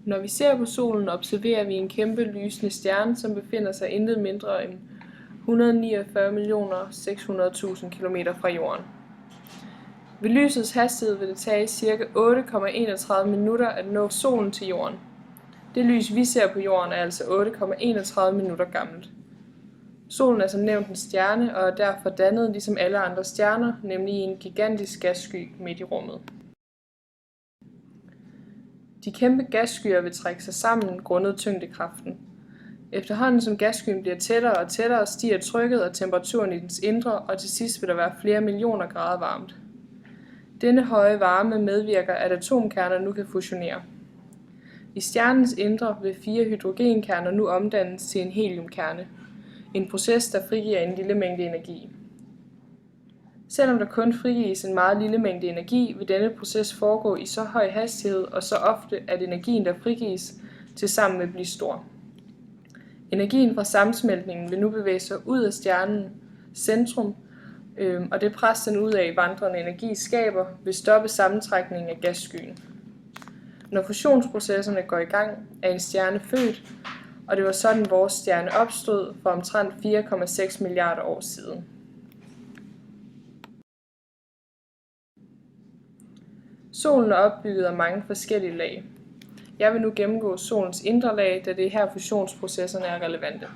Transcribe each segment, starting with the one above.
Når vi ser på solen, observerer vi en kæmpe lysende stjerne, som befinder sig intet mindre end 149.600.000 km fra jorden. Ved lysets hastighed vil det tage ca. 8,31 minutter at nå solen til jorden. Det lys, vi ser på jorden, er altså 8,31 minutter gammelt. Solen er som nævnt en stjerne og er derfor dannet ligesom alle andre stjerner, nemlig i en gigantisk gassky midt i rummet. De kæmpe gasskyer vil trække sig sammen grundet tyngdekraften. Efterhånden som gasskyen bliver tættere og tættere, stiger trykket og temperaturen i dens indre, og til sidst vil der være flere millioner grader varmt. Denne høje varme medvirker, at atomkerner nu kan fusionere. I stjernens indre vil 4 hydrogenkerner nu omdannes til en heliumkerne, en proces, der frigiver en lille mængde energi. Selvom der kun frigives en meget lille mængde energi, vil denne proces foregå i så høj hastighed og så ofte, at energien, der frigives, tilsammen vil blive stor. Energien fra sammensmeltningen vil nu bevæge sig ud af stjernens centrum, og det pres, den ud af vandrende energi skaber, vil stoppe sammentrækningen af gasskyen. Når fusionsprocesserne går i gang, er en stjerne født, og det var sådan vores stjerne opstod for omtrent 4,6 milliarder år siden. Solen er opbygget af mange forskellige lag. Jeg vil nu gennemgå solens indre lag, da det er her fusionsprocesserne er relevante.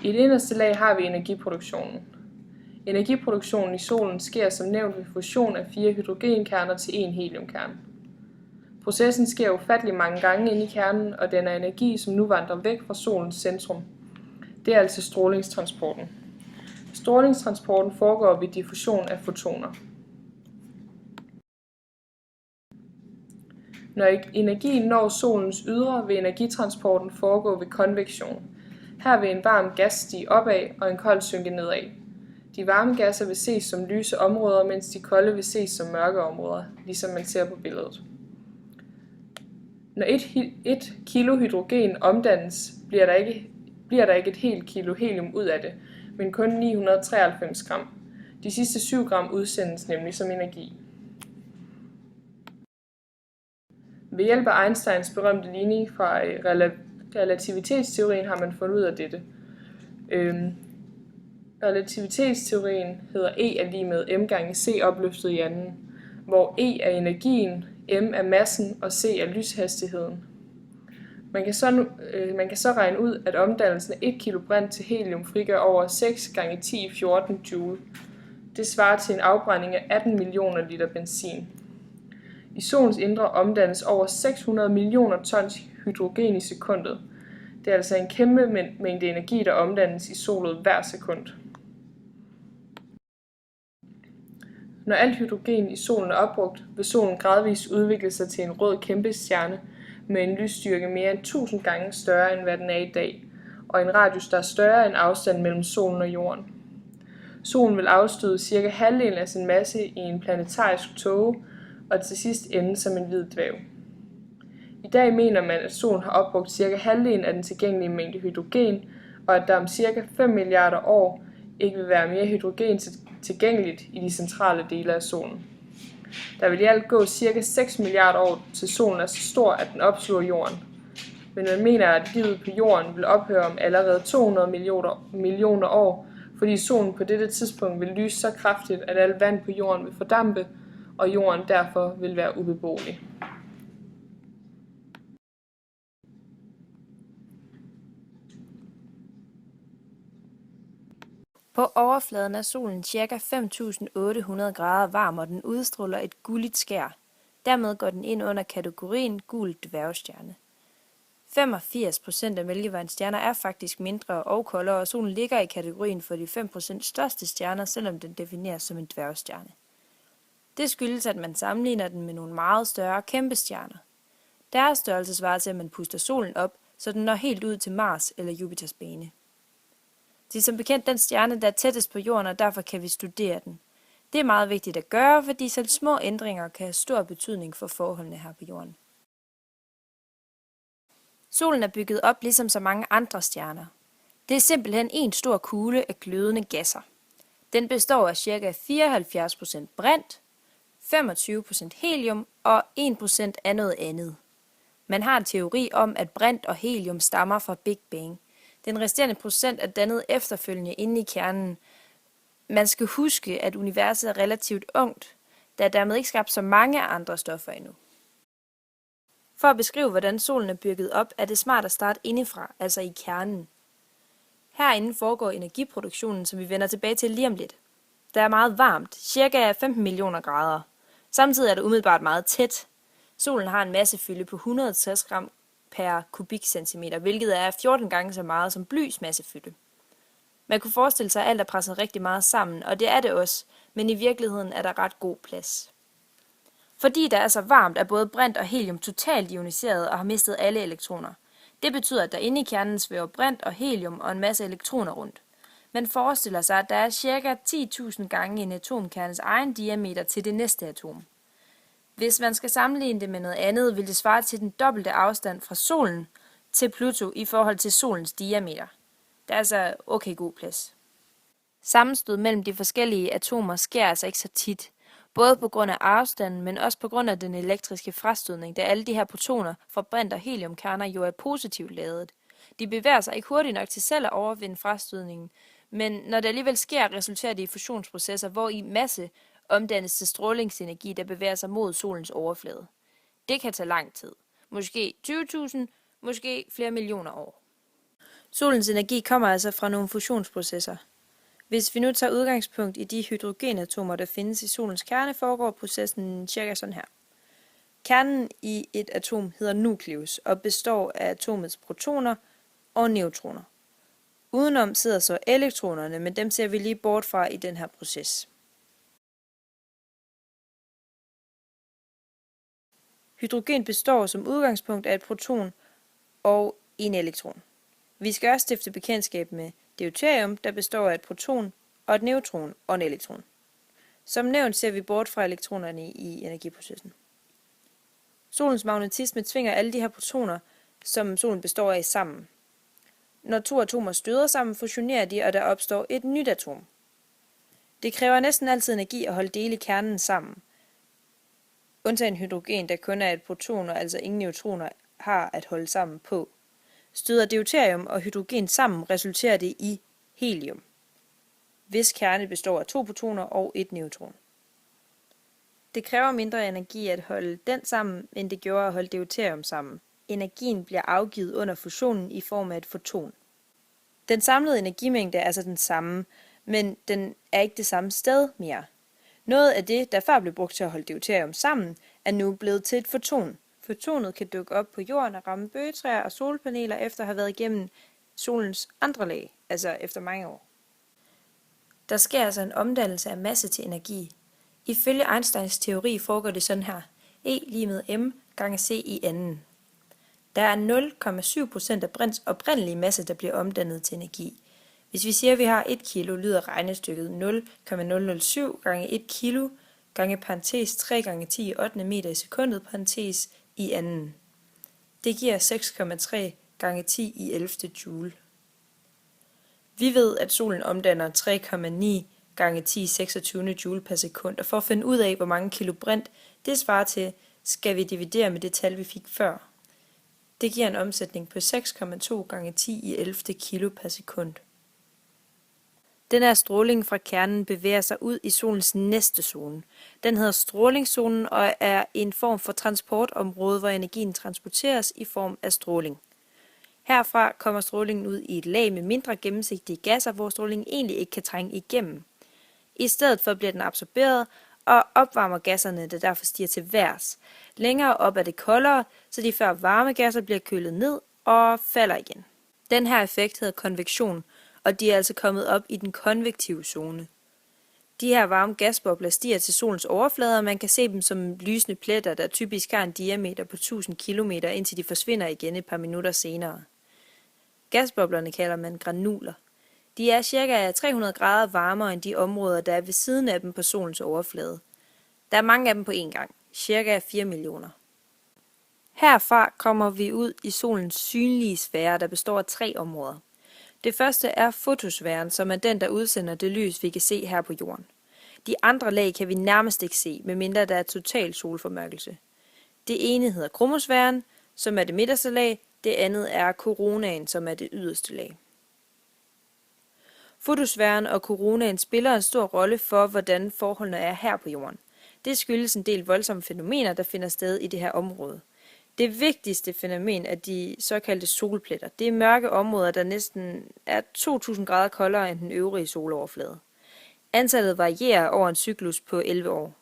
I det inderste lag har vi energiproduktionen. Energiproduktionen i solen sker som nævnt ved fusion af 4 hydrogenkerner til en heliumkerne. Processen sker ufattelig mange gange inde i kernen, og den er energi, som nu vandrer væk fra solens centrum. Det er altså strålingstransporten. Strålingstransporten foregår ved diffusion af fotoner. Når energien når solens ydre, vil energitransporten foregå ved konvektion. Her vil en varm gas stige opad og en kold synke nedad. De varme gasser vil ses som lyse områder, mens de kolde vil ses som mørke områder, ligesom man ser på billedet. Når 1 kilo hydrogen omdannes, bliver der ikke et helt kilo helium ud af det, men kun 993 gram. De sidste 7 gram udsendes nemlig som energi. Ved hjælp af Einsteins berømte ligning fra relativitetsteorien har man fundet ud af dette. Relativitetsteorien hedder E er lig med m gange c opløftet i anden, hvor E er energien, m er massen og c er lyshastigheden. Man kan så regne ud, at omdannelsen af 1 kg brint til helium frigør over 6 gange 10 14 joule. Det svarer til en afbrænding af 18 millioner liter benzin. I solens indre omdannes over 600 millioner tons hydrogen i sekundet. Det er altså en kæmpe mængde energi, der omdannes i solet hver sekund. Når alt hydrogen i solen er opbrugt, vil solen gradvist udvikle sig til en rød kæmpe stjerne med en lysstyrke mere end 1000 gange større end hvad den er i dag, og en radius, der er større end afstanden mellem solen og jorden. Solen vil afstøde cirka halvdelen af sin masse i en planetarisk tåge, og til sidst ende som en hvid dværg. I dag mener man, at solen har opbrugt cirka halvdelen af den tilgængelige mængde hydrogen, og at der om cirka 5 milliarder år ikke vil være mere hydrogen tilgængeligt i de centrale dele af solen. Der vil i alt gå cirka 6 milliarder år, til solen er så stor, at den opsluger jorden. Men man mener, at livet på jorden vil ophøre om allerede 200 millioner år, fordi solen på dette tidspunkt vil lyse så kraftigt, at alt vand på jorden vil fordampe, og jorden derfor vil være ubeboelig. På overfladen er solen ca. 5.800 grader varm, og den udstråler et gulligt skær. Dermed går den ind under kategorien gul dværgstjerne. 85% af Mælkevejens stjerner er faktisk mindre og koldere, og solen ligger i kategorien for de 5% største stjerner, selvom den defineres som en dværgstjerne. Det skyldes, at man sammenligner den med nogle meget større kæmpestjerner. Deres størrelse svarer til, at man puster solen op, så den når helt ud til Mars eller Jupiters bane. Det er som bekendt den stjerne, der er tættest på jorden, og derfor kan vi studere den. Det er meget vigtigt at gøre, fordi selv små ændringer kan have stor betydning for forholdene her på jorden. Solen er bygget op ligesom så mange andre stjerner. Det er simpelthen en stor kugle af glødende gasser. Den består af ca. 74% brint, 25% helium og 1% af noget andet. Man har en teori om, at brint og helium stammer fra Big Bang. Den resterende procent er dannet efterfølgende inde i kernen. Man skal huske, at universet er relativt ungt. Der er dermed ikke skabt så mange andre stoffer endnu. For at beskrive, hvordan solen er bygget op, er det smart at starte indefra, altså i kernen. Herinde foregår energiproduktionen, som vi vender tilbage til lige om lidt. Der er meget varmt, ca. 15 millioner grader. Samtidig er det umiddelbart meget tæt. Solen har en massefylde på 160 gram per kubikcentimeter, hvilket er 14 gange så meget som blys massefylde. Man kunne forestille sig, at alt er presset rigtig meget sammen, og det er det også, men i virkeligheden er der ret god plads. Fordi der er så varmt, er både brint og helium totalt ioniseret og har mistet alle elektroner. Det betyder, at der inde i kernen svæver brint og helium og en masse elektroner rundt. Man forestiller sig, at der er ca. 10.000 gange en atomkernes egen diameter til det næste atom. Hvis man skal sammenligne det med noget andet, vil det svare til den dobbelte afstand fra solen til Pluto i forhold til solens diameter. Der er altså okay god plads. Sammenstød mellem de forskellige atomer sker altså ikke så tit. Både på grund af afstanden, men også på grund af den elektriske frastødning, da alle de her protoner fra brint- og heliumkerner jo er positivt ladet. De bevæger sig ikke hurtigt nok til selv at overvinde frastødningen, men når det alligevel sker, resulterer det i fusionsprocesser, hvor i masse omdannes til strålingsenergi, der bevæger sig mod solens overflade. Det kan tage lang tid. Måske 20.000, måske flere millioner år. Solens energi kommer altså fra nogle fusionsprocesser. Hvis vi nu tager udgangspunkt i de hydrogenatomer, der findes i solens kerne, foregår processen cirka sådan her. Kernen i et atom hedder nukleus og består af atomets protoner og neutroner. Udenom sidder så elektronerne, men dem ser vi lige bort fra i den her proces. Hydrogen består som udgangspunkt af et proton og en elektron. Vi skal også stifte bekendtskab med deuterium, der består af et proton og et neutron og en elektron. Som nævnt ser vi bort fra elektronerne i energiprocessen. Solens magnetisme tvinger alle de her protoner, som solen består af, sammen. Når to atomer støder sammen, fusionerer de, og der opstår et nyt atom. Det kræver næsten altid energi at holde dele i kernen sammen. Undtagen hydrogen, der kun er et proton og altså ingen neutroner har at holde sammen på. Støder deuterium og hydrogen sammen, resulterer det i helium, hvis kerne består af to protoner og et neutron. Det kræver mindre energi at holde den sammen, end det gjorde at holde deuterium sammen. Energien bliver afgivet under fusionen i form af et foton. Den samlede energimængde er altså den samme, men den er ikke det samme sted mere. Noget af det, der før blev brugt til at holde deuterium sammen, er nu blevet til et foton. Fotonet kan dukke op på jorden og ramme bøgetræer og solpaneler efter at have været igennem solens andre lag, altså efter mange år. Der sker altså en omdannelse af masse til energi. Ifølge Einsteins teori foregår det sådan her. E lige med m gange c i anden. Der er 0,7% af brints oprindelige masse, der bliver omdannet til energi. Hvis vi siger, at vi har 1 kilo, lyder regnestykket 0,007 gange 1 kilo gange parentes 3 gange 10 i 8. meter i sekundet parentes i anden. Det giver 6,3 gange 10 i 11. joule. Vi ved, at solen omdanner 3,9 gange 10 i 26. joule per sekund, og for at finde ud af, hvor mange kilo brint det svarer til, skal vi dividere med det tal, vi fik før. Det giver en omsætning på 6,2 gange 10 i 11. kilo per sekund. Den her stråling fra kernen bevæger sig ud i solens næste zone. Den hedder strålingszonen og er en form for transportområde, hvor energien transporteres i form af stråling. Herfra kommer strålingen ud i et lag med mindre gennemsigtige gasser, hvor strålingen egentlig ikke kan trænge igennem. I stedet for bliver den absorberet og opvarmer gasserne, der derfor stiger til værs. Længere op er det koldere, så de før varme gasser bliver kølet ned og falder igen. Den her effekt hedder konvektion, og de er altså kommet op i den konvektive zone. De her varme gasbobler stiger til solens overflade, og man kan se dem som lysende pletter, der typisk har en diameter på 1000 km, indtil de forsvinder igen et par minutter senere. Gasboblerne kalder man granuler. De er ca. 300 grader varmere end de områder, der er ved siden af dem på solens overflade. Der er mange af dem på én gang, ca. 4 millioner. Herfra kommer vi ud i solens synlige sfære, der består af 3 områder. Det første er fotosfæren, som er den, der udsender det lys, vi kan se her på jorden. De andre lag kan vi nærmest ikke se, medmindre der er total solformørkelse. Det ene hedder kromosfæren, som er det midterste lag. Det andet er coronaen, som er det yderste lag. Fotosfæren og coronaen spiller en stor rolle for, hvordan forholdene er her på jorden. Det skyldes en del voldsomme fænomener, der finder sted i det her område. Det vigtigste fænomen er de såkaldte solpletter. Det er mørke områder, der næsten er 2000 grader koldere end den øvrige soloverflade. Antallet varierer over en cyklus på 11 år.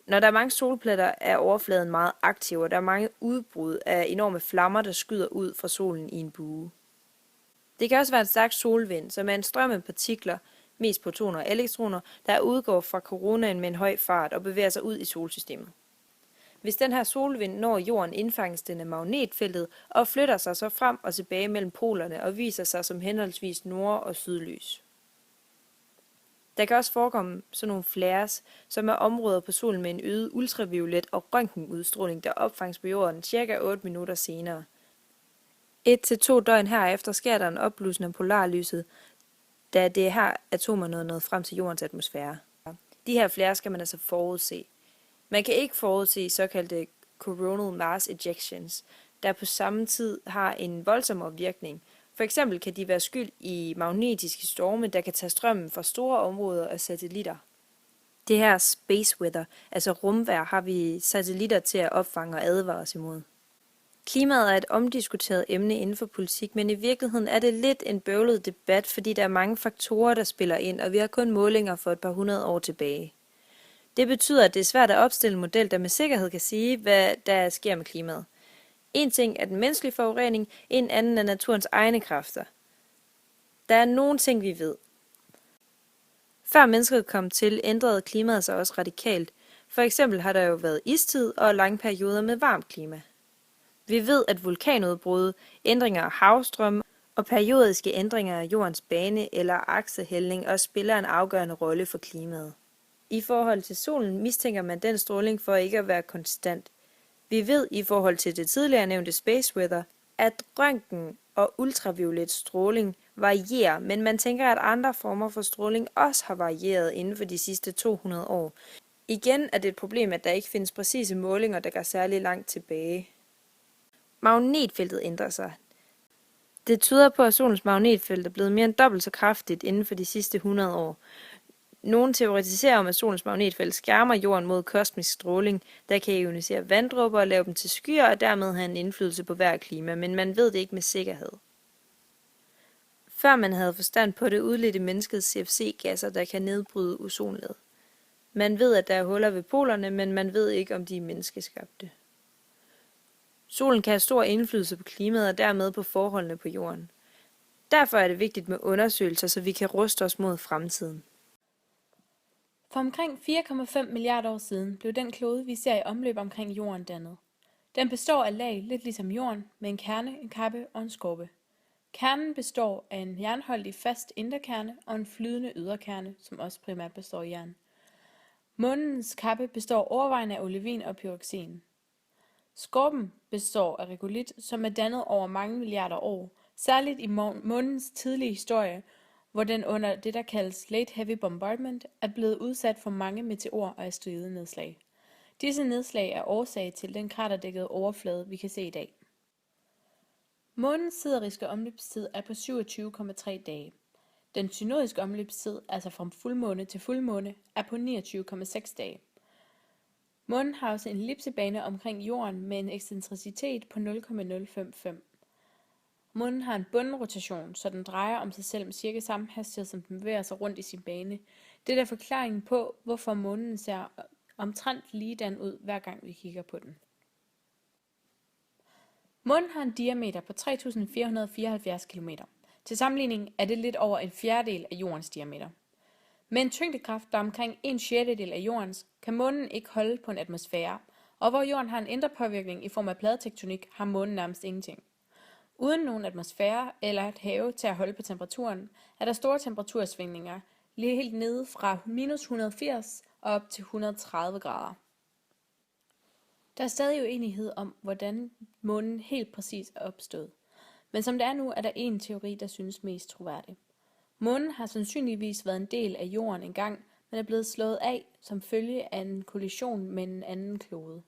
Når der er mange solpletter, er overfladen meget aktiv, og der er mange udbrud af enorme flammer, der skyder ud fra solen i en bue. Det kan også være en stærk solvind, som er en strøm af partikler, mest protoner og elektroner, der udgår fra coronaen med en høj fart og bevæger sig ud i solsystemet. Hvis den her solvind når jorden, indfanges den af magnetfeltet og flytter sig så frem og tilbage mellem polerne og viser sig som henholdsvis nord- og sydlys. Der kan også forekomme sådan nogle flares, som er områder på solen med en øget ultraviolet og røntgenudstråling, der opfanges på jorden ca. 8 minutter senere. 1-2 døgn herefter sker der en opblusning af polarlyset, da det er her atomerne er nået frem til jordens atmosfære. De her flares skal man altså forudse. Man kan ikke forudse såkaldte coronal mass ejections, der på samme tid har en voldsommere virkning. For eksempel kan de være skyld i magnetiske storme, der kan tage strømmen fra store områder af satellitter. Det her space weather, altså rumvejr, har vi satellitter til at opfange og advare os imod. Klimaet er et omdiskuteret emne inden for politik, men i virkeligheden er det lidt en bøvlet debat, fordi der er mange faktorer, der spiller ind, og vi har kun målinger for et par hundrede år tilbage. Det betyder, at det er svært at opstille en model, der med sikkerhed kan sige, hvad der sker med klimaet. En ting er den menneskelige forurening, en anden er naturens egne kræfter. Der er nogle ting, vi ved. Før mennesket kom til, ændrede klimaet sig også radikalt. For eksempel har der jo været istid og lange perioder med varmt klima. Vi ved, at vulkanudbrud, ændringer af havstrømme og periodiske ændringer af jordens bane eller aksehældning også spiller en afgørende rolle for klimaet. I forhold til solen mistænker man den stråling for ikke at være konstant. Vi ved i forhold til det tidligere nævnte space weather, at røntgen og ultraviolet stråling varierer, men man tænker, at andre former for stråling også har varieret inden for de sidste 200 år. Igen er det et problem, at der ikke findes præcise målinger, der går særlig langt tilbage. Magnetfeltet ændrer sig. Det tyder på, at solens magnetfelt er blevet mere end dobbelt så kraftigt inden for de sidste 100 år. Nogle teoretiserer om, at solens magnetfelt skærmer jorden mod kosmisk stråling, der kan ionisere vanddråber og lave dem til skyer og dermed have en indflydelse på hver klima, men man ved det ikke med sikkerhed. Før man havde forstand på det, udledte mennesket CFC-gasser, der kan nedbryde ozonlaget. Man ved, at der er huller ved polerne, men man ved ikke, om de er menneskeskabte. Solen kan have stor indflydelse på klimaet og dermed på forholdene på jorden. Derfor er det vigtigt med undersøgelser, så vi kan ruste os mod fremtiden. For omkring 4,5 milliarder år siden blev den klode, vi ser i omløb omkring jorden, dannet. Den består af lag, lidt ligesom jorden, med en kerne, en kappe og en skorpe. Kernen består af en jernholdig fast inderkerne og en flydende yderkerne, som også primært består af jern. Månens kappe består overvejende af olivin og pyroxen. Skorpen består af regolit, som er dannet over mange milliarder år, særligt i månens tidlige historie, hvor den under det, der kaldes Late Heavy Bombardment, er blevet udsat for mange meteor- og asteroidenedslag. Disse nedslag er årsag til den kraterdækkede overflade, vi kan se i dag. Månens sideriske omløbstid er på 27,3 dage. Den synodiske omløbstid, altså fra fuldmåne til fuldmåne, er på 29,6 dage. Månen har også en ellipsebane omkring jorden med en excentricitet på 0,055. Månen har en bundrotation, så den drejer om sig selv med cirka samme hastighed, som den bevæger sig rundt i sin bane. Det er forklaringen på, hvorfor månen ser omtrent ligedan ud, hver gang vi kigger på den. Månen har en diameter på 3.474 km. Til sammenligning er det lidt over en fjerdedel af jordens diameter. Med en tyngdekraft, der er omkring 1/6 af jordens, kan månen ikke holde på en atmosfære, og hvor jorden har en indre påvirkning i form af pladetektonik, har månen nærmest ingenting. Uden nogen atmosfære eller et have til at holde på temperaturen, er der store temperatursvingninger, lige helt nede fra -180 og op til 130 grader. Der er stadig uenighed om, hvordan månen helt præcis er opstået. Men som det er nu, er der en teori, der synes mest troværdig. Månen har sandsynligvis været en del af jorden engang, men er blevet slået af som følge af en kollision med en anden klode.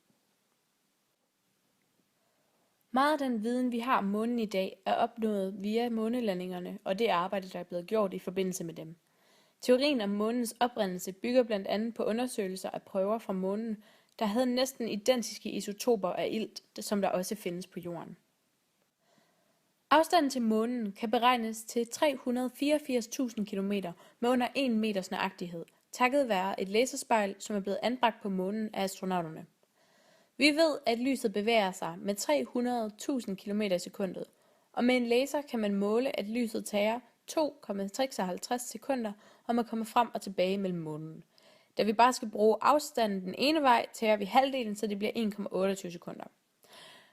Meget af den viden, vi har om månen i dag, er opnået via månelandingerne og det arbejde, der er blevet gjort i forbindelse med dem. Teorien om månens oprindelse bygger blandt andet på undersøgelser af prøver fra månen, der havde næsten identiske isotoper af ilt, som der også findes på jorden. Afstanden til månen kan beregnes til 384.000 km med under 1 meters nøjagtighed, takket være et laserspejl, som er blevet anbragt på månen af astronauterne. Vi ved, at lyset bevæger sig med 300.000 km i sekundet, og med en laser kan man måle, at lyset tager 2,56 sekunder om at komme frem og tilbage mellem månen. Da vi bare skal bruge afstanden den ene vej, tager vi halvdelen, så det bliver 1,28 sekunder.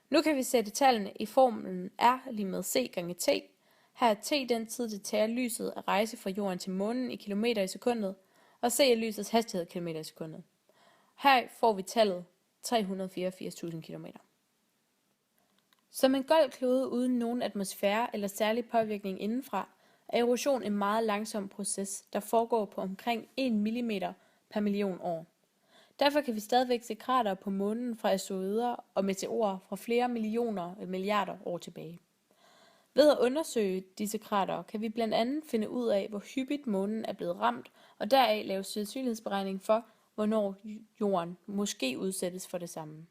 Nu kan vi sætte tallene i formlen R lig med C gange T. Her er T den tid, det tager lyset at rejse fra jorden til månen i kilometer i sekundet, og C er lysets hastighed i kilometer i sekundet. Her får vi tallet 384.000 km. Som en gold klode uden nogen atmosfære eller særlig påvirkning indenfra, er erosion en meget langsom proces, der foregår på omkring 1 mm per million år. Derfor kan vi stadigvæk se kratere på månen fra asteroider og meteorer fra flere millioner eller milliarder år tilbage. Ved at undersøge disse kratere kan vi blandt andet finde ud af, hvor hyppigt månen er blevet ramt, og deraf lave sandsynlighedsberegning for, hvornår jorden måske udsættes for det samme.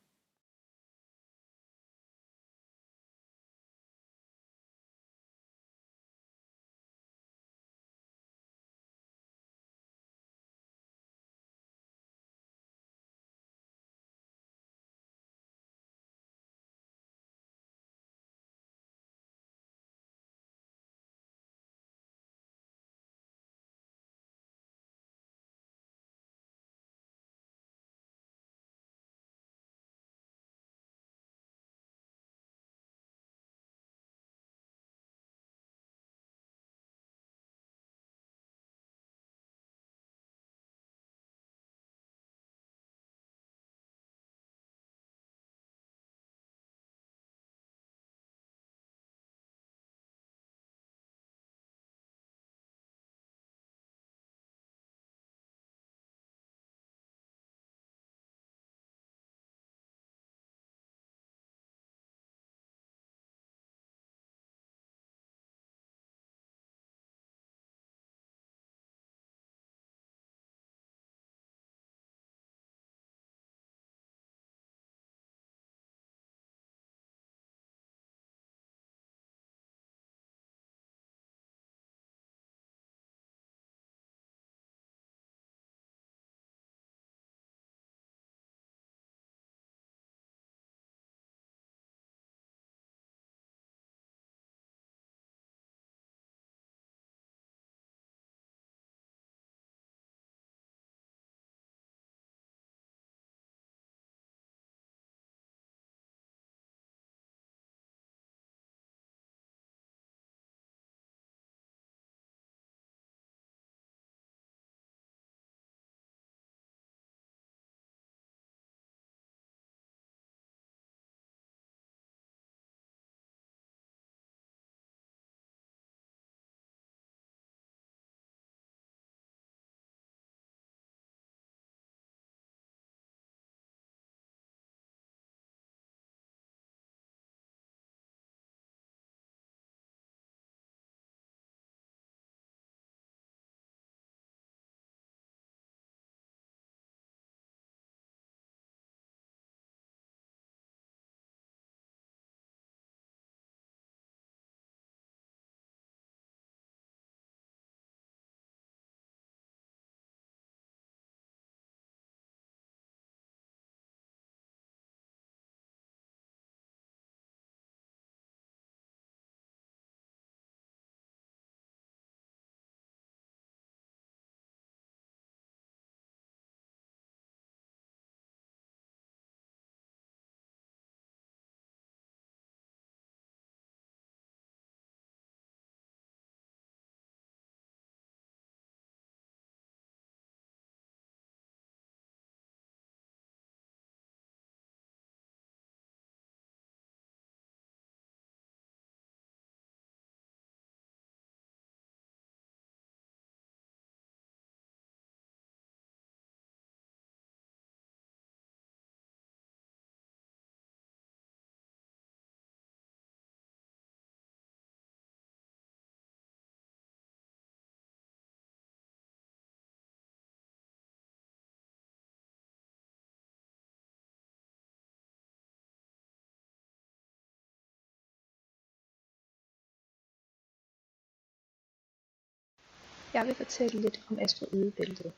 Jeg vil fortælle lidt om asteroidebæltet.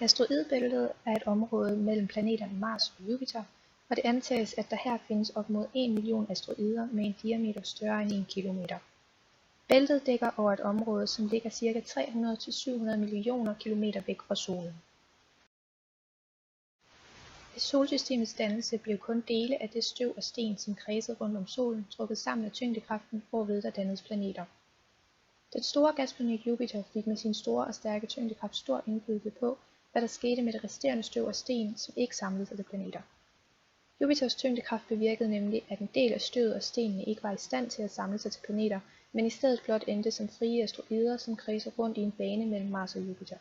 Asteroidebæltet er et område mellem planeterne Mars og Jupiter, og det antages, at der her findes op mod 1 million asteroider med en diameter større end 1 kilometer. Bæltet dækker over et område, som ligger ca. 300-700 millioner kilometer væk fra solen. Ved solsystemets dannelse blev kun dele af det støv og sten, som kredsede rundt om solen, trukket sammen af tyngdekraften, hvorved der dannedes planeter. Den store gasplanet Jupiter fik med sin store og stærke tyngdekraft stor indflydelse på, hvad der skete med det resterende støv og sten, som ikke samlede sig til planeter. Jupiters tyngdekraft bevirkede nemlig, at en del af støvet og stenene ikke var i stand til at samle sig til planeter, men i stedet blot endte som frie asteroider, som kredser rundt i en bane mellem Mars og Jupiter.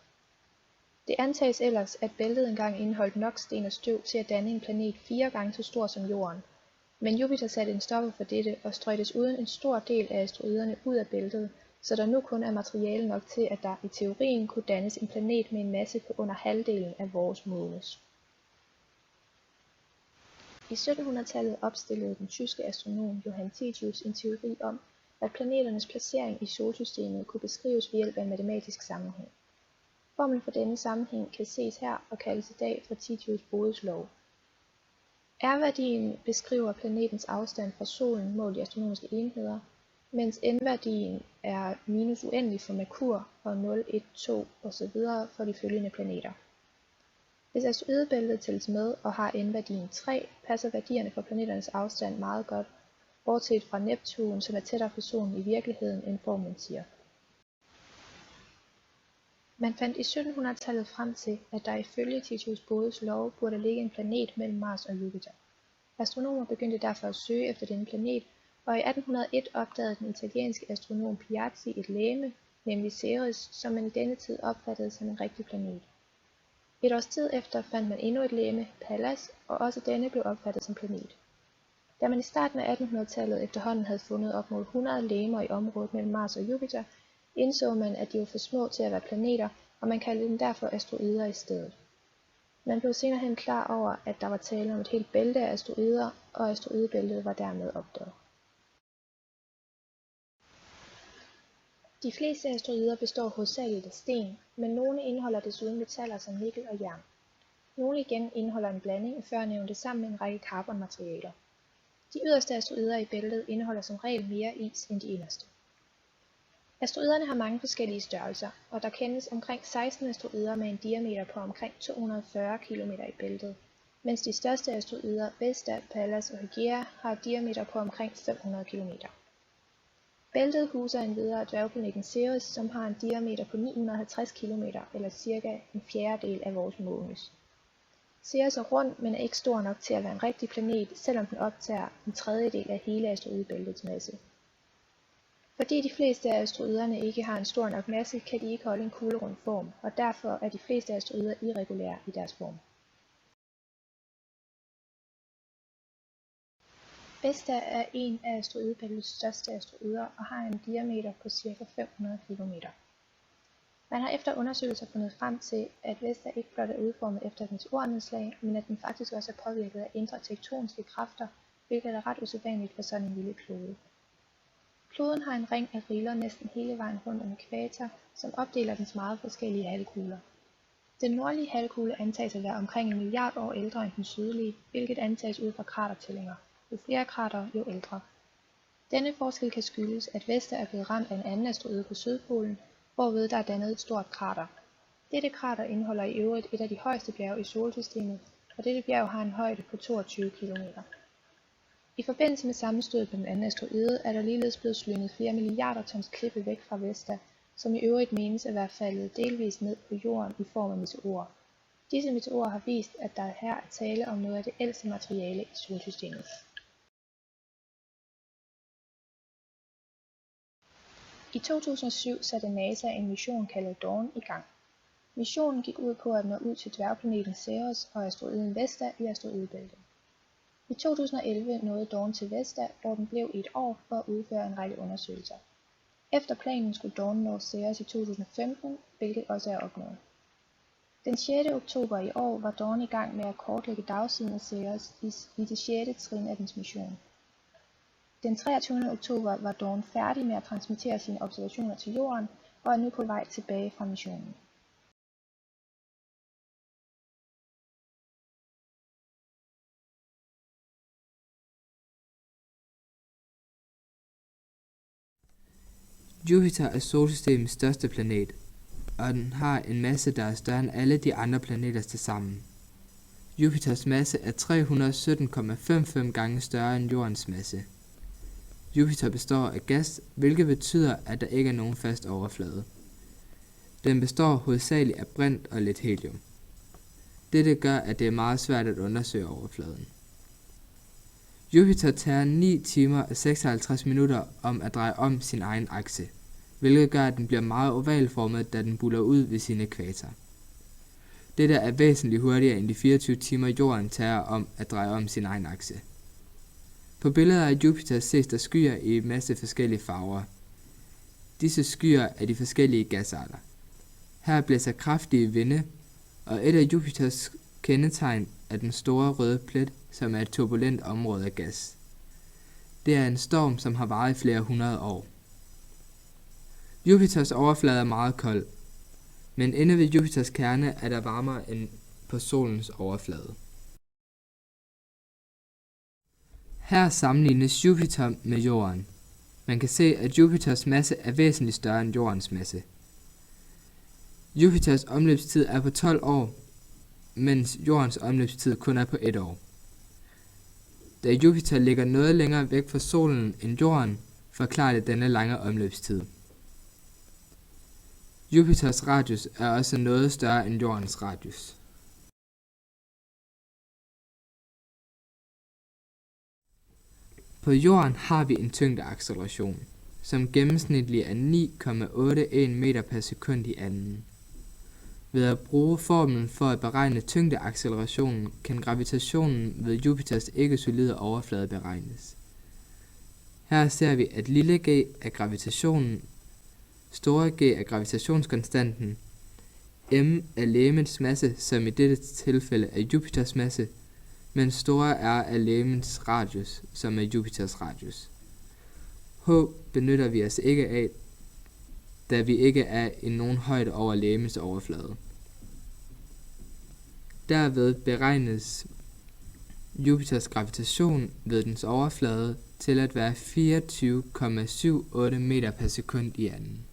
Det antages ellers, at bæltet engang indeholdt nok sten og støv til at danne en planet 4 gange så stor som Jorden. Men Jupiter satte en stopper for dette og strøg desuden en stor del af asteroiderne ud af bæltet, så der nu kun er materiale nok til, at der i teorien kunne dannes en planet med en masse på under halvdelen af vores månes. I 1700-tallet opstillede den tyske astronom Johann Titius en teori om, at planeternes placering i solsystemet kunne beskrives ved hjælp af en matematisk sammenhæng. Formlen for denne sammenhæng kan ses her og kaldes i dag for Titius' Bodes lov. R-værdien beskriver planetens afstand fra solen målt i astronomiske enheder, mens n-værdien er minus uendelig for Merkur og 0, 1, 2 osv. for de følgende planeter. Hvis asteroidebæltet tælles med og har n-værdien 3, passer værdierne for planeternes afstand meget godt, bortset fra Neptun, som er tættere på solen i virkeligheden, end formlen siger. Man fandt i 1700-tallet frem til, at der ifølge Titius' Bodes lov burde ligge en planet mellem Mars og Jupiter. Astronomer begyndte derfor at søge efter denne planet, og i 1801 opdagede den italienske astronom Piazzi et legeme, nemlig Ceres, som man i denne tid opfattede som en rigtig planet. Et års tid efter fandt man endnu et legeme, Pallas, og også denne blev opfattet som planet. Da man i starten af 1800-tallet efterhånden havde fundet op mod 100 legemer i området mellem Mars og Jupiter, indså man, at de var for små til at være planeter, og man kaldte dem derfor asteroider i stedet. Man blev senere hen klar over, at der var tale om et helt bælte af asteroider, og asteroidebæltet var dermed opdaget. De fleste asteroider består hovedsageligt af sten, men nogle indeholder desuden metaller som nikkel og jern. Nogle igen indeholder en blanding af førnævnte sammen med en række carbonmaterialer. De yderste asteroider i bæltet indeholder som regel mere is end de inderste. Asteroiderne har mange forskellige størrelser, og der kendes omkring 16 asteroider med en diameter på omkring 240 km i bæltet, mens de største asteroider, Vesta, Pallas og Hygiea, har et diameter på omkring 500 km. Bæltet huser endvidere dværgplaneten Ceres, som har en diameter på 950 km eller cirka en fjerdedel af vores månes. Ceres er rund, men er ikke stor nok til at være en rigtig planet, selvom den optager en tredjedel af hele asteroidebæltets masse. Fordi de fleste af asteroiderne ikke har en stor nok masse, kan de ikke holde en kuglerund form, og derfor er de fleste asteroider irregulære i deres form. Vesta er en af asteroidebæltets største asteroider og har en diameter på ca. 500 km. Man har efter undersøgelser fundet frem til, at Vesta ikke blot er udformet efter et meteornedslag, men at den faktisk også er påvirket af indre tektoniske kræfter, hvilket er ret usædvanligt for sådan en lille klode. Kloden har en ring af riller næsten hele vejen rundt om ækvator, som opdeler dens meget forskellige halvkugler. Den nordlige halvkugle antages at være omkring 1 milliard år ældre end den sydlige, hvilket antages ud fra kratertællinger. Jo flere krater, jo ældre. Denne forskel kan skyldes, at Vesta er blevet ramt af en anden asteroide på Sydpolen, hvorved der er dannet et stort krater. Dette krater indeholder i øvrigt et af de højeste bjerge i solsystemet, og dette bjerg har en højde på 22 km. I forbindelse med sammenstødet med den anden asteroide er der ligeledes blevet slynget flere milliarder tons klippe væk fra Vesta, som i øvrigt menes at være faldet delvist ned på jorden i form af meteorer. Disse meteorer har vist, at der her er tale om noget af det ældste materiale i solsystemet. I 2007 satte NASA en mission kaldet Dawn i gang. Missionen gik ud på at nå ud til dværgplaneten Ceres og asteroiden Vesta i asteroidebæltet. I 2011 nåede Dawn til Vesta, hvor den blev i et år for at udføre en række undersøgelser. Efter planen skulle Dawn nå Ceres i 2015, hvilket også er opnået. Den 6. oktober i år var Dawn i gang med at kortlægge dagsiden af Ceres i det 6. trin af dens mission. Den 23. oktober var Dawn færdig med at transmittere sine observationer til Jorden og er nu på vej tilbage fra missionen. Jupiter er solsystemets største planet, og den har en masse, der er større end alle de andre planeter tilsammen. Jupiters masse er 317,55 gange større end Jordens masse. Jupiter består af gas, hvilket betyder, at der ikke er nogen fast overflade. Den består hovedsageligt af brint og lidt helium. Dette gør, at det er meget svært at undersøge overfladen. Jupiter tager 9 timer og 56 minutter om at dreje om sin egen akse, hvilket gør, at den bliver meget ovalformet, da den buller ud ved sin ækvator. Dette er væsentligt hurtigere end de 24 timer Jorden tager om at dreje om sin egen akse. På billeder af Jupiter ses der skyer i en masse forskellige farver. Disse skyer er de forskellige gasarter. Her blæser kraftige vinde, og et af Jupiters kendetegn er den store røde plet, som er et turbulent område af gas. Det er en storm, som har varet i flere hundrede år. Jupiters overflade er meget kold, men inde ved Jupiters kerne er der varmere end på solens overflade. Her sammenlignes Jupiter med Jorden. Man kan se, at Jupiters masse er væsentligt større end Jordens masse. Jupiters omløbstid er på 12 år, mens Jordens omløbstid kun er på 1 år. Da Jupiter ligger noget længere væk fra solen end Jorden, forklarer det denne lange omløbstid. Jupiters radius er også noget større end Jordens radius. På Jorden har vi en tyngdeacceleration, som gennemsnitligt er 9,81 meter per sekund i anden. Ved at bruge formlen for at beregne tyngdeaccelerationen, kan gravitationen ved Jupiters ikke-solide overflade beregnes. Her ser vi, at lille g er gravitationen, store g er gravitationskonstanten, m er legemets masse, som i dette tilfælde er Jupiters masse, mens store r er legemets radius, som er Jupiters radius. H benytter vi os ikke af, da vi ikke er i nogen højde over legemets overflade. Derved beregnes Jupiters gravitation ved dens overflade til at være 24,78 meter per sekund i anden.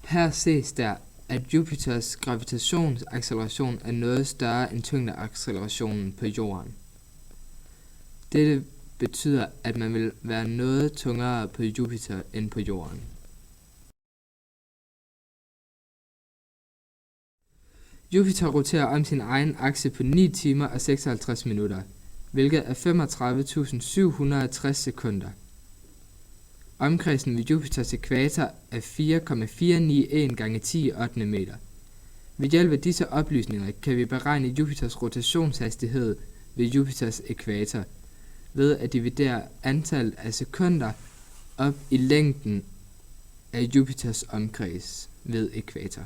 Her ses der, at Jupiters gravitationsaccelleration er noget større end tyngdeaccelerationen på Jorden. Dette betyder, at man vil være noget tungere på Jupiter end på Jorden. Jupiter roterer om sin egen akse på 9 timer og 56 minutter, hvilket er 35.760 sekunder. Omkredsen ved Jupiters ækvator er 4,491 gange 10 meter. Ved hjælp af disse oplysninger kan vi beregne Jupiters rotationshastighed ved Jupiters ækvator, ved at dividere antallet af sekunder op i længden af Jupiters omkreds ved ækvator.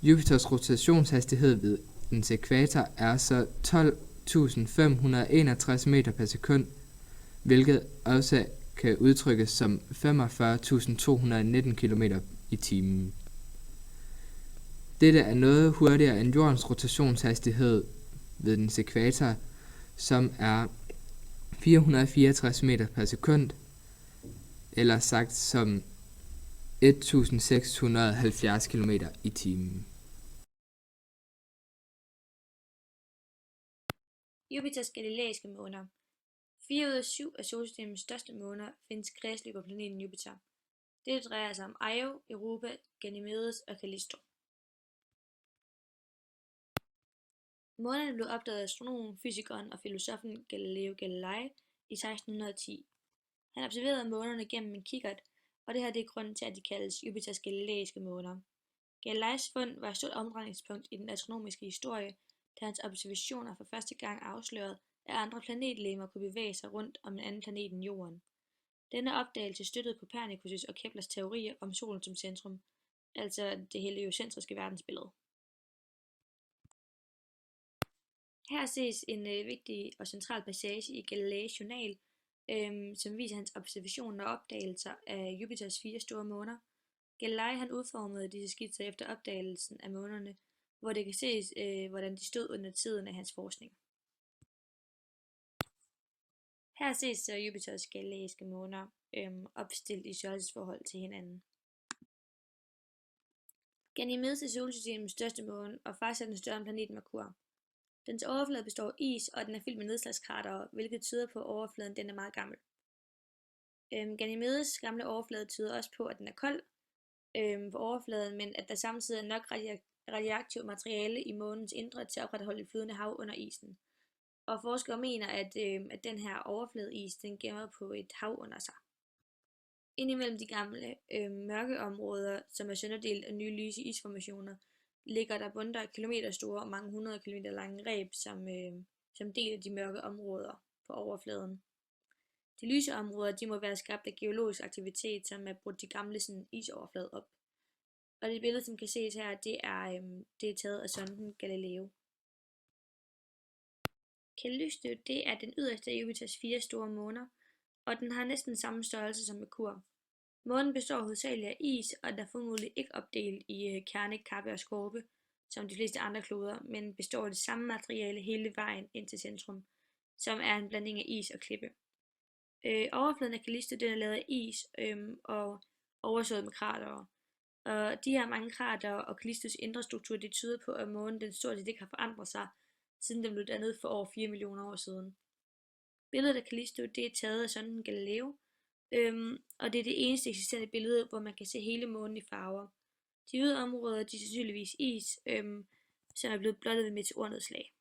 Jupiters rotationshastighed ved dens ækvator er så 12.561 meter per sekund, hvilket også kan udtrykkes som 45.219 km i timen. Dette er noget hurtigere end Jordens rotationshastighed ved dens ækvator, som er 464 meter per sekund, eller sagt som 1670 km i timen. Jupiters galileiske måner. 4 ud af 7 af solsystemets største måner findes kredslige på planeten Jupiter. Dette drejer sig om Io, Europa, Ganymedes og Callisto. Månerne blev opdaget af astronomen, fysikeren og filosoffen Galileo Galilei i 1610. Han observerede månerne gennem en kikkert, og det her er grunden til, at de kaldes Jupiters galileiske måner. Galileis fund var et stort omdrejningspunkt i den astronomiske historie, da hans observationer for første gang afslørede, at andre planetlegemer kunne bevæge sig rundt om en anden planet end Jorden. Denne opdagelse støttede Copernicus' og Keplers teorier om solen som centrum, altså det heliocentriske verdensbillede. Her ses en vigtig og central passage i Galileis journal, som viser hans observationer og opdagelser af Jupiters 4 store måner. Galilei han udformede disse skitser efter opdagelsen af månerne, hvor det kan ses, hvordan de stod under tiden af hans forskning. Her ses så Jupiters galileiske måner opstillet i størrelsesforhold til hinanden. Ganymedes er solsystemets største måne, og faktisk er den større end planeten Merkur. Dens overflade består af is, og den er fyldt med nedslagskratere, hvilket tyder på, at overfladen den er meget gammel. Ganymedes gamle overflade tyder også på, at den er kold på overfladen, men at der samtidig er nok radioaktivt materiale i månens indre til at opretholde et flydende hav under isen. Og forskere mener, at den her overfladeis den gemmer på et hav under sig. Indimellem de gamle mørke områder, som er sønderdelt af nye lyse isformationer, ligger der bundter af kilometer store og mange 100 kilometer lange reb, som deler de mørke områder på overfladen. De lyse områder de må være skabt af geologisk aktivitet, som er brudt de gamle isoverflade op. Og det billede, som kan ses her, det er taget af sonden Galileo. Callisto, det er den yderste af Jupiters 4 store måner, og den har næsten samme størrelse som Merkur. Månen består hovedsageligt af is, og der er formodentlig ikke opdelt i kerne, kappe og skorpe, som de fleste andre kloder, men består af det samme materiale hele vejen ind til centrum, som er en blanding af is og klippe. Overfladen af Callisto den er lavet af is og oversået med kratere. Og de her mange kratere og Callistos indre struktur, det tyder på, at månen den stort set ikke har forandret sig, siden den blev dannet for over 4 millioner år siden. Billedet af Callisto det er taget af sonden Galileo, og det er det eneste eksisterende billede, hvor man kan se hele månen i farver. De hvide områder de er sandsynligvis is, som er blevet blottet ved meteornedslag.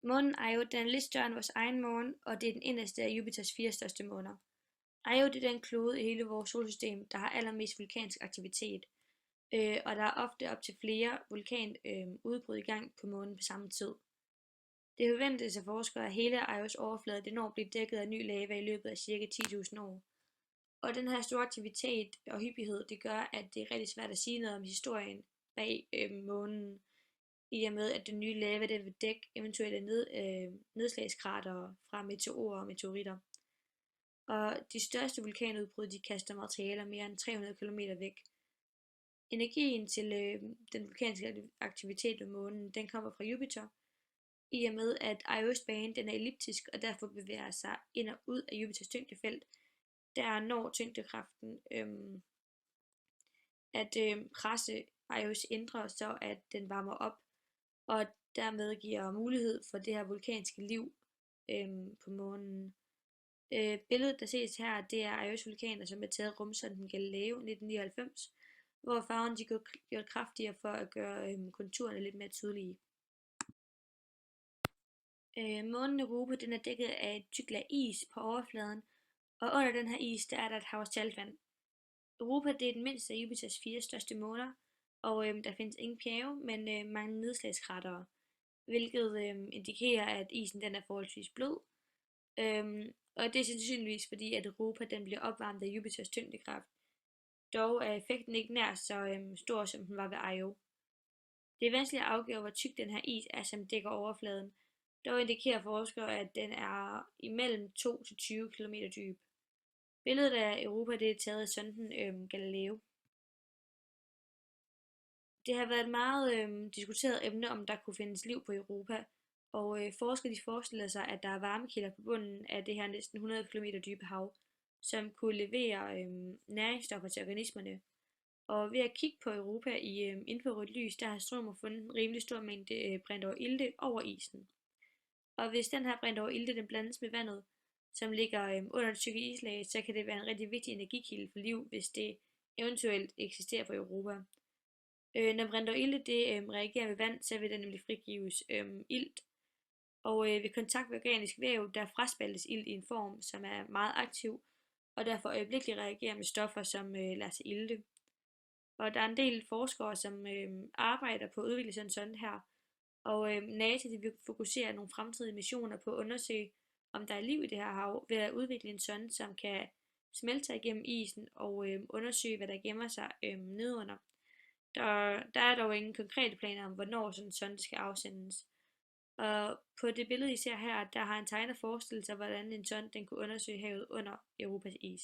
Månen Io den er lidt større end vores egen måne, og det er den inderste af Jupiters 4 største måner. Io det er den klode i hele vores solsystem, der har allermest vulkansk aktivitet, og der er ofte op til flere vulkanudbrud i gang på månen på samme tid. Det forventes af forskere, at hele Ios overflade det når at blive dækket af ny lava i løbet af ca. 10.000 år. Og den her store aktivitet og hyppighed, det gør, at det er rigtig svært at sige noget om historien bag månen, i og med at den nye lava den vil dække eventuelle nedslagskratere fra meteorer og meteoritter. Og de største vulkanudbrud de kaster materialer mere end 300 km væk. Energien til den vulkanske aktivitet ved månen, den kommer fra Jupiter, i og med at Ios bane den er elliptisk og derfor bevæger sig ind og ud af Jupiters tyngdefelt, der når tyngdekraften at presse Ios indre, så at den varmer op, og dermed giver mulighed for det her vulkanske liv på månen. Billedet, der ses her, det er Ios vulkaner, som er taget rumsonden Galileo 1999, hvor farven de gjort kraftigere for at gøre konturerne lidt mere tydelige. Månen Europa den er dækket af et tykt lag is på overfladen, og under den her is der er der et hav af saltvand. Europa det er den mindste af Jupiters 4 største måner, og der findes ingen bjerge, men mange nedslagskratere, hvilket indikerer, at isen den er forholdsvis blød. Og det er sandsynligvis fordi, at Europa den bliver opvarmet af Jupiters tyngdekraft. Dog er effekten ikke nær så stor, som den var ved Io. Det er vanskeligt at afgøre, hvor tyk den her is er, som dækker overfladen. Dog indikerer forskere, at den er imellem 2 til 20 km dyb. Billedet af Europa det er taget af sonden Galileo. Det har været et meget diskuteret emne, om der kunne findes liv på Europa, og forskere de forestiller sig, at der er varmekilder på bunden af det her næsten 100 km dybe hav, som kunne levere næringsstoffer til organismerne. Og ved at kigge på Europa i infrarødt lys, der har astronomer fundet en rimelig stor mængde brint over ilte over isen. Og hvis den her brint over ilte den blandes med vandet, som ligger under et stykke islag, så kan det være en rigtig vigtig energikilde for liv, hvis det eventuelt eksisterer på Europa. Når brint over ilte det reagerer med vand, så vil der nemlig frigives ilt. Og ved kontakt med organisk væv, der fraspaltes ilt i en form, som er meget aktiv, og derfor øjeblikkeligt reagerer med stoffer, som lader sig ilte. Og der er en del forskere, som arbejder på at udvikle sådan sådan her. Og NASA vil fokusere nogle fremtidige missioner på at undersøge, om der er liv i det her hav, ved at udvikle en sonde, som kan smelte igennem isen og undersøge, hvad der gemmer sig nedunder. Der er dog ingen konkrete planer om, hvornår sådan en sonde skal afsendes. Og på det billede, I ser her, der har en tegner forestillet sig, hvordan en sonde den kunne undersøge havet under Europas is.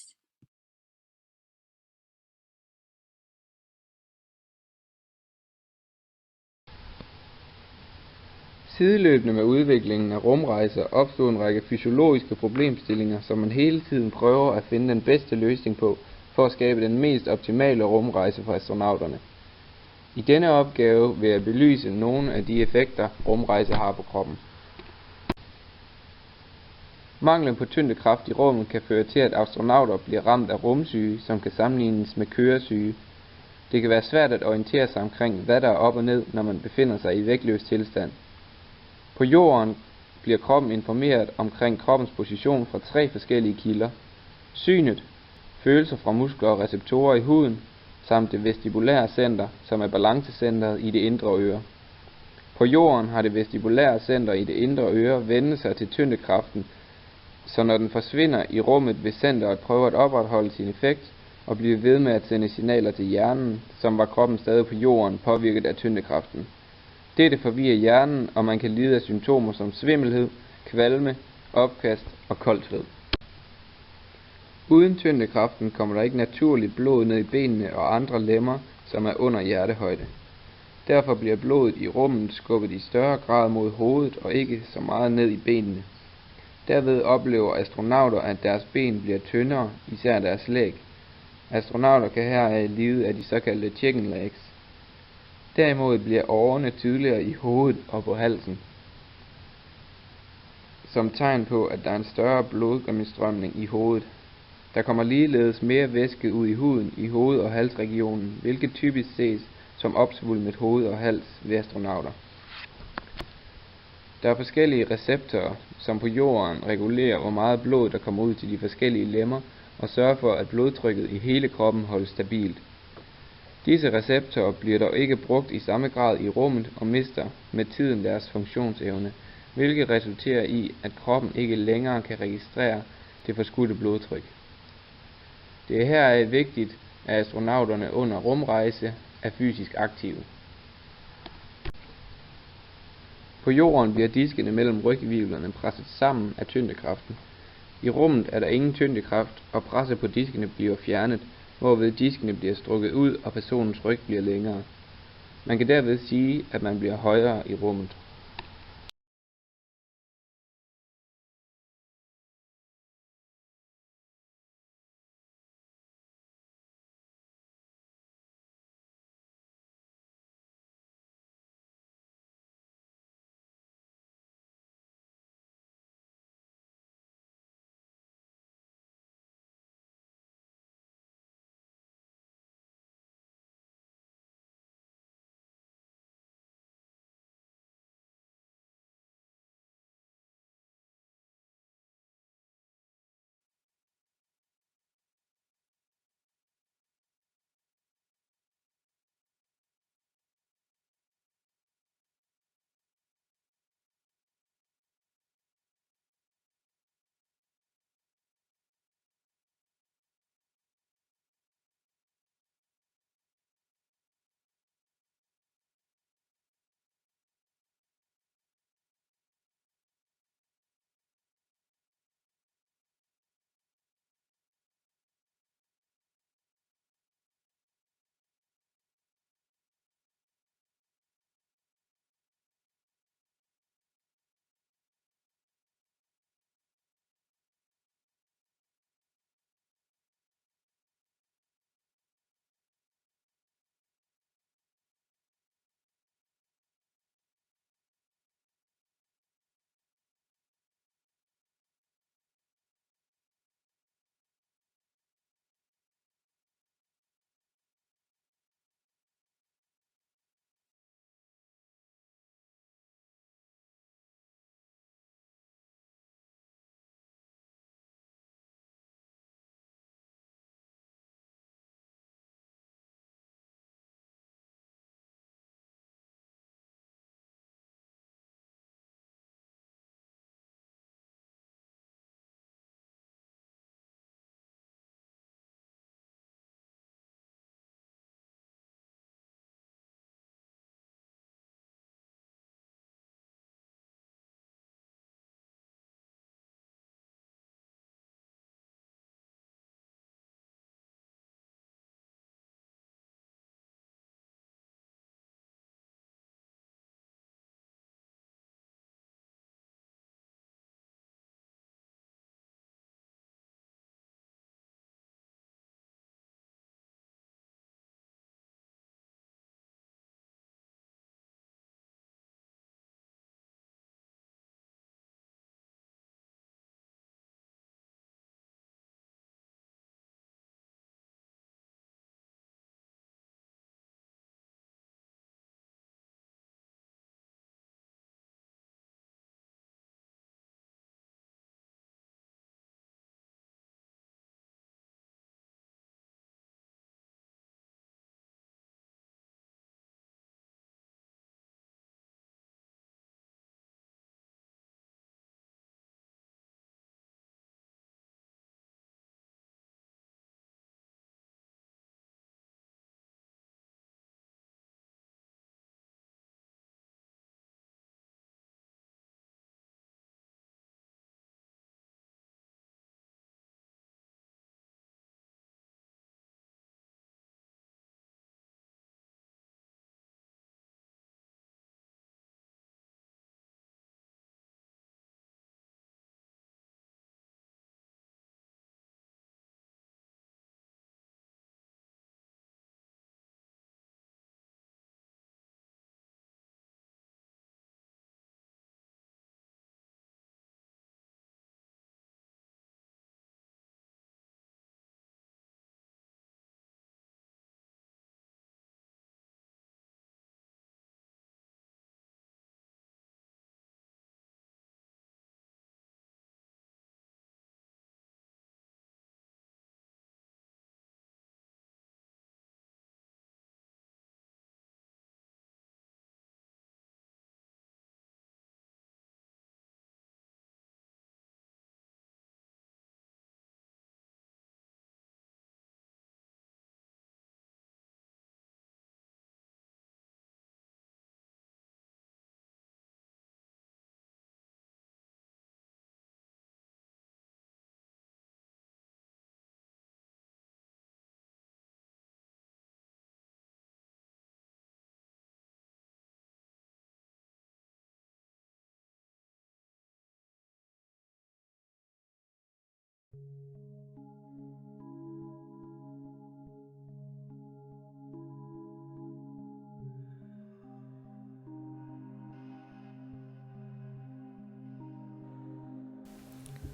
Sideløbende med udviklingen af rumrejser opstod en række fysiologiske problemstillinger, som man hele tiden prøver at finde den bedste løsning på, for at skabe den mest optimale rumrejse for astronauterne. I denne opgave vil jeg belyse nogle af de effekter, rumrejse har på kroppen. Manglen på tyngdekraft i rummet kan føre til, at astronauter bliver ramt af rumsyge, som kan sammenlignes med køresyge. Det kan være svært at orientere sig omkring, hvad der er op og ned, når man befinder sig i vægtløs tilstand. På jorden bliver kroppen informeret omkring kroppens position fra 3 forskellige kilder: synet, følelser fra muskler og receptorer i huden, samt det vestibulære center, som er balancecentret i det indre øre. På jorden har det vestibulære center i det indre øre vendt sig til tyngdekraften, så når den forsvinder i rummet, vil centeret prøve at opretholde sin effekt og blive ved med at sende signaler til hjernen, som var kroppen stadig på jorden påvirket af tyngdekraften. Dette forvirrer hjernen, og man kan lide af symptomer som svimmelhed, kvalme, opkast og koldthed. Uden tyngdekraften kommer der ikke naturligt blod ned i benene og andre lemmer, som er under hjertehøjde. Derfor bliver blodet i rummet skubbet i større grad mod hovedet og ikke så meget ned i benene. Derved oplever astronauter, at deres ben bliver tyndere, især deres læg. Astronauter kan heraf lide af de såkaldte chicken legs. Derimod bliver årerne tydeligere i hovedet og på halsen, som tegn på, at der er en større blodgennemstrømning i hovedet. Der kommer ligeledes mere væske ud i huden i hoved- og halsregionen, hvilket typisk ses som opsvulmet hoved og hals ved astronauter. Der er forskellige receptorer, som på jorden regulerer, hvor meget blod der kommer ud til de forskellige lemmer og sørger for, at blodtrykket i hele kroppen holdes stabilt. Disse receptorer bliver dog ikke brugt i samme grad i rummet og mister med tiden deres funktionsevne, hvilket resulterer i, at kroppen ikke længere kan registrere det forskudte blodtryk. Det er heraf vigtigt, at astronauterne under rumrejse er fysisk aktive. På jorden bliver diskene mellem ryghvirvlerne presset sammen af tyngdekraften. I rummet er der ingen tyngdekraft, og presset på diskene bliver fjernet, hvorved diskene bliver strukket ud, og personens ryg bliver længere. Man kan derved sige, at man bliver højere i rummet.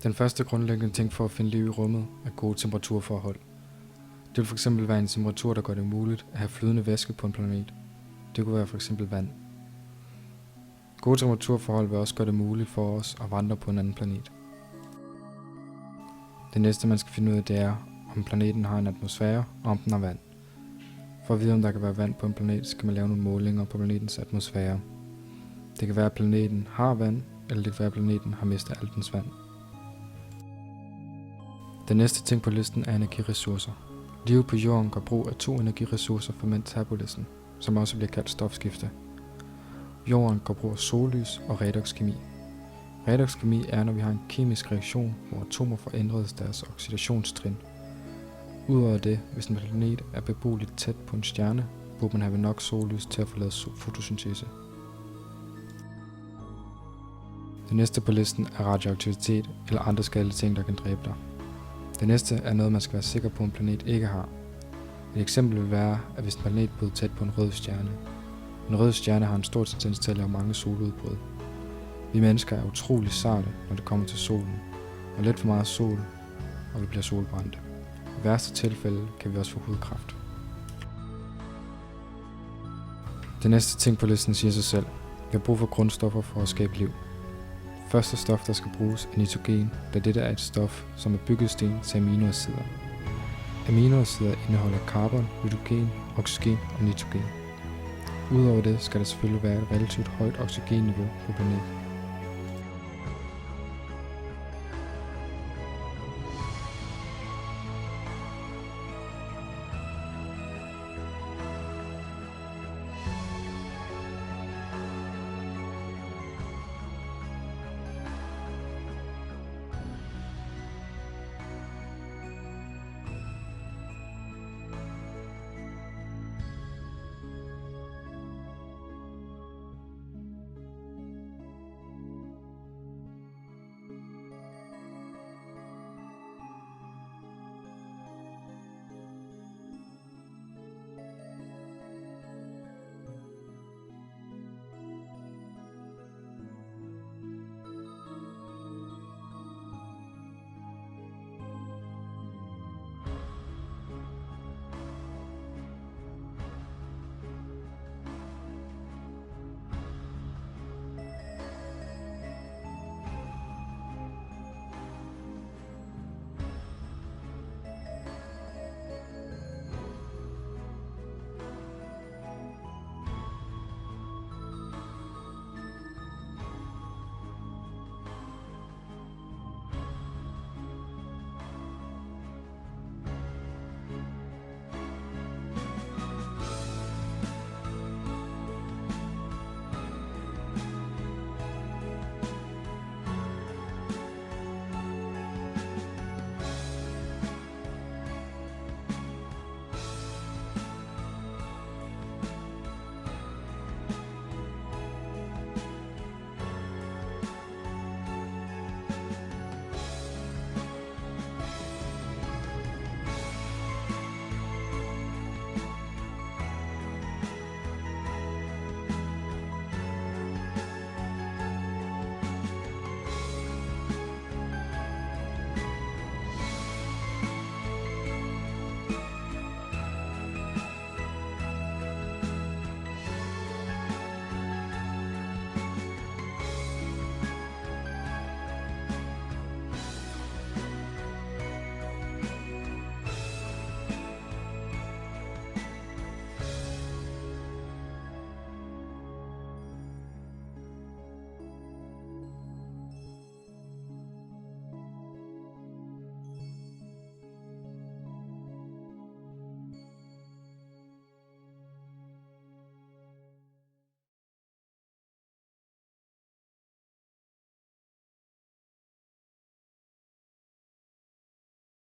Den første grundlæggende ting for at finde liv i rummet er gode temperaturforhold. Det vil fx være en temperatur, der gør det muligt at have flydende væske på en planet. Det kunne være fx vand. Gode temperaturforhold vil også gøre det muligt for os at vandre på en anden planet. Det næste man skal finde ud af, det er, om planeten har en atmosfære og om den har vand. For at vide om der kan være vand på en planet, skal man lave nogle målinger på planetens atmosfære. Det kan være at planeten har vand, eller det kan være at planeten har mistet alt dens vand. Den næste ting på listen er energiressourcer. Livet på jorden gør brug af 2 energiressourcer for metabolismen, som også bliver kaldt stofskifte. Jorden gør brug af sollys og redoxkemi. Redoxkemi er, når vi har en kemisk reaktion, hvor atomer får ændret deres oxidationstrin. Udover det, hvis en planet er beboeligt tæt på en stjerne, burde man have nok sollys til at få lavet fotosyntese. Det næste på listen er radioaktivitet eller andre skadelige ting, der kan dræbe dig. Det næste er noget, man skal være sikker på, en planet ikke har. Et eksempel vil være, at hvis en planet bliver tæt på en rød stjerne. En rød stjerne har en stor tendens til at lave mange soludbrud. Vi mennesker er utrolig sarte, når det kommer til solen, og lidt for meget sol, og vi bliver solbrændte. I værste tilfælde kan vi også få hudkræft. Det næste ting på listen siger sig selv. Vi har brug for grundstoffer for at skabe liv. Første stof, der skal bruges, er nitrogen, da dette er et stof, som er byggesten til aminoacider. Aminoacider indeholder carbon, hydrogen, oxygen og nitrogen. Udover det skal der selvfølgelig være et relativt højt oxygenniveau på planeten.